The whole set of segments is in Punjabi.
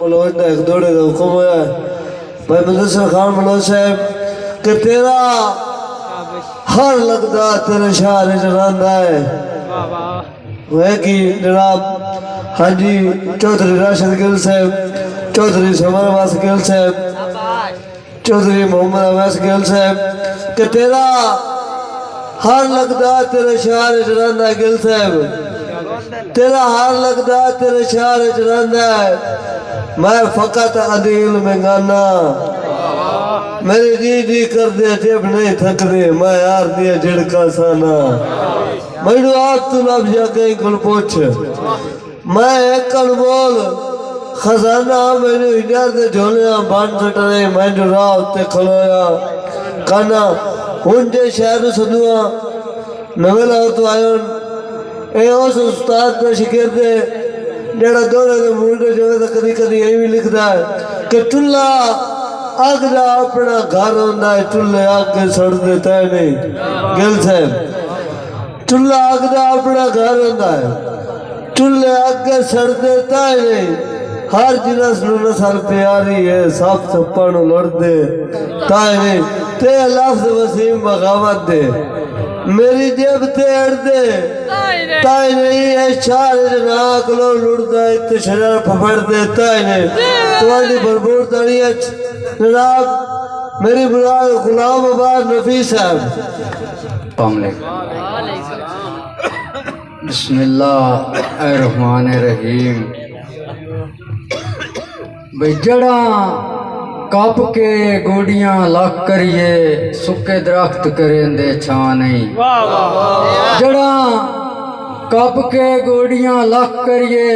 ملوچ دا ایک دوڑے دا حکم ہوا ہے بھائی مدثر خان ملوچ صاحب کہ تیرا ہر لگدا تیرے شہر جراندا ہے وہ کی جناب حاجی چودھری راشد گل صاحب چودھری سمر عباس گل صاحب چودھری محمد عباس گل صاحب کہ تیرا ہر لگدا تیرے شہر جراندا گل صاحب تیرا ہر لگدا تیرے شہر جراندا ہے میں فقط عدیل میں گانا میری جی کر دے جب نہیں تھک دے میں یار دیا جڑکا سانا میں آپ تو لب جا کہیں کل پوچھ میں ایک کل بول خزانہ میں نے ہجار دے جھولیا بان سٹرے میں جو راہ تے کھلویا کانا ہون جے شہر سدوا نویلا ہو تو آئین اے اس استاد دا شکر دے جڑا دورے دے مولڈے جو ہے کدی کدی یہی بھی لکھ دا ہے کہ چلا آگ دا اپنا گھر ہوندہ ہے چلے آگ کے سڑ دیتا ہے نہیں گل صاحب چلہ آگ دا اپنا گھر ہوندہ ہے چلے آگ کے سڑ دیتا ہے نہیں ہر جنس نسل پیاری ہے سب سپانو لڑ دے تائے نہیں تے لفظ وسیم بغاوت دے میری جیب تے اڑ دے تائے نہیں ہے شار جناک لو لڑ دے تے شجر پھپڑ دے تائے نہیں تمہاری بربور داری ہے جناب میری برائے غلام آباد نفیس صاحب السلام علیکم بسم اللہ الرحمن الرحیم بجڑا کپ کے گوڑیاں لک کریے سکے درخت کریں دے چھاں نہیں جڑا کپ کے گوڑیاں لک کریے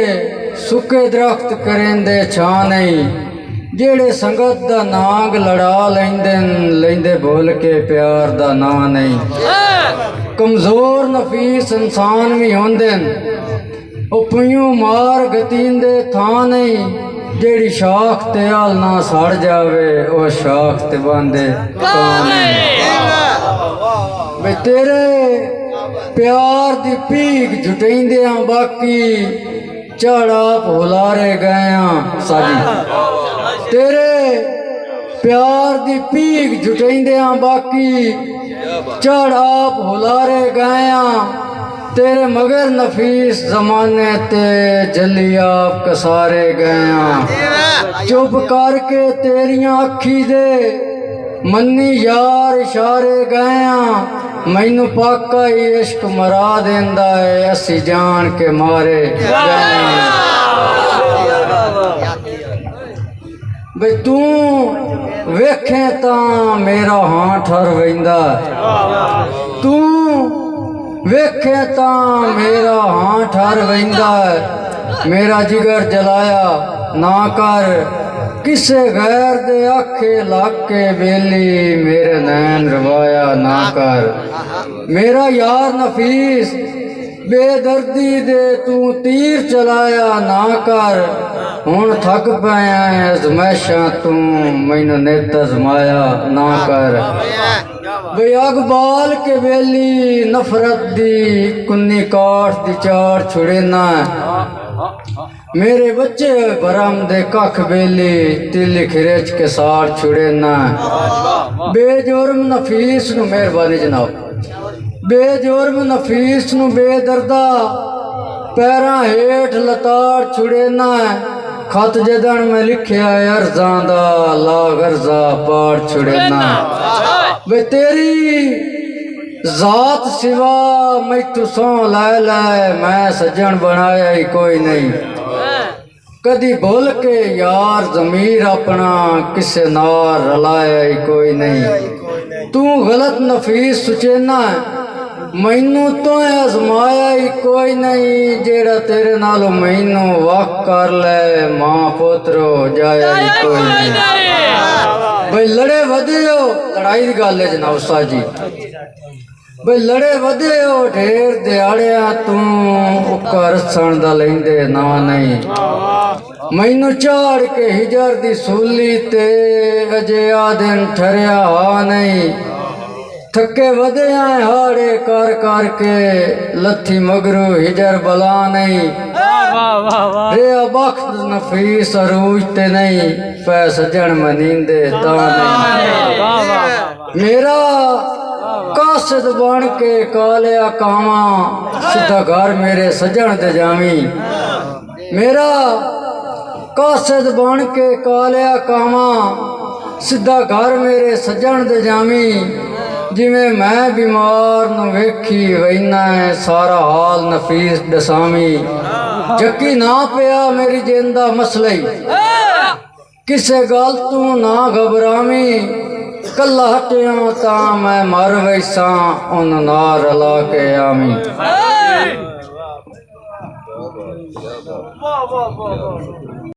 سکے درخت کریں دے چھاں نہیں جیڑے سنگت دا ناگ لڑا لیندے بھول کے پیار دا نا نہیں کمزور نفیس انسان بھی ہوندن او پویوں مار گتین دے تھاں نہیں جیڑی شاخ تے آل نہ سڑ جاوے او شاخ تے باندے کان نہیں بے تیرے پیار دی پیک جھٹیں دیاں باقی چڑھا بھولارے گئیاں ساجی تیرے پیار دی پیک جھٹیں دیاں باقی چڑھا بھولارے گئیاں تیرے مگر نفیس زمانے تے جلی آپ کسارے گئیاں چپ کر کے تیریاں اکھی دے منی یار اشارے گئیاں مینو پاکا ہی عشق مرا دیندا ہے اسی جان کے مارے گئیاں بے تو ویکھیں تاں میرا ہاں ٹھر ویندا تو ویکھیں تاں میرا ہاں ٹھر ویندا میرا جگر جلایا نہ کر کسے غیر دے آکھے لگ کے بیلی میرے نین روایا نہ کر میرا یار نفیس بے دردی دے تو تیر چلایا نہ کر ہون تھک پایا ہے ازمائشاں تو مینو نیت ازمایا نہ کر بے اقبال کے بیلی نفرت دی کنی کاٹ دی چار چھڑینا میرے بچے برام دے ککھ بیلی تیلی کھریچ کے سار چھڑینا بے جرم نفیس نو مہربانی جناب بے جرم نفیس نو بے دردہ پیراں ہیٹ لتاڑ چھڑینا خط جدن میں لکھیا ہے ارزاں دا لا غرزہ پاڑ چھڑینا بے تیری ذات سوا میں تو سوں لائے لائے میں سجن بنایا ہی کوئی نہیں کدی بھول کے یار ضمیر اپنا کسے نار رلایا ہی کوئی نہیں تو غلط نفیس سچینا ہے مینو تو ازمایا ہی کوئی نہیں جیڑا تیرے نالو مینو واق کر لے ماں پوترو جایا ہی کوئی نہیں بھئی لڑے ودے ہو لڑائی دی گل ہے جناب استاد جی بھئی لڑے ودے ہو ڈھیر دیاڑیا توں اکر سن دا لیندے نا نہیں مینو چاڑ کے ہجر دی سولی تے اجے آدن ٹھریا ہا نہیں थके वधे आए हाड़े कर कर के लथी मगरू हिजर बला नहीं रे बख्त नफीस अरूज ते नहीं पै सजन मनींदे ता नहीं मेरा कासिद बन के कालिया कावा सीधा घर मेरे सजन दे जावी मेरा कासिद बन के कालिया कावा सीधा घर मेरे सजन दे जावी जिमें मैं बीमार न वेखी वैना है सारा हाल नफीस दसावी जकी ना पिया मेरी जिंदा मसले किसे गल तू ना घबरावी कला हटिया ता मैं मर वैसा उन ना रला के आवी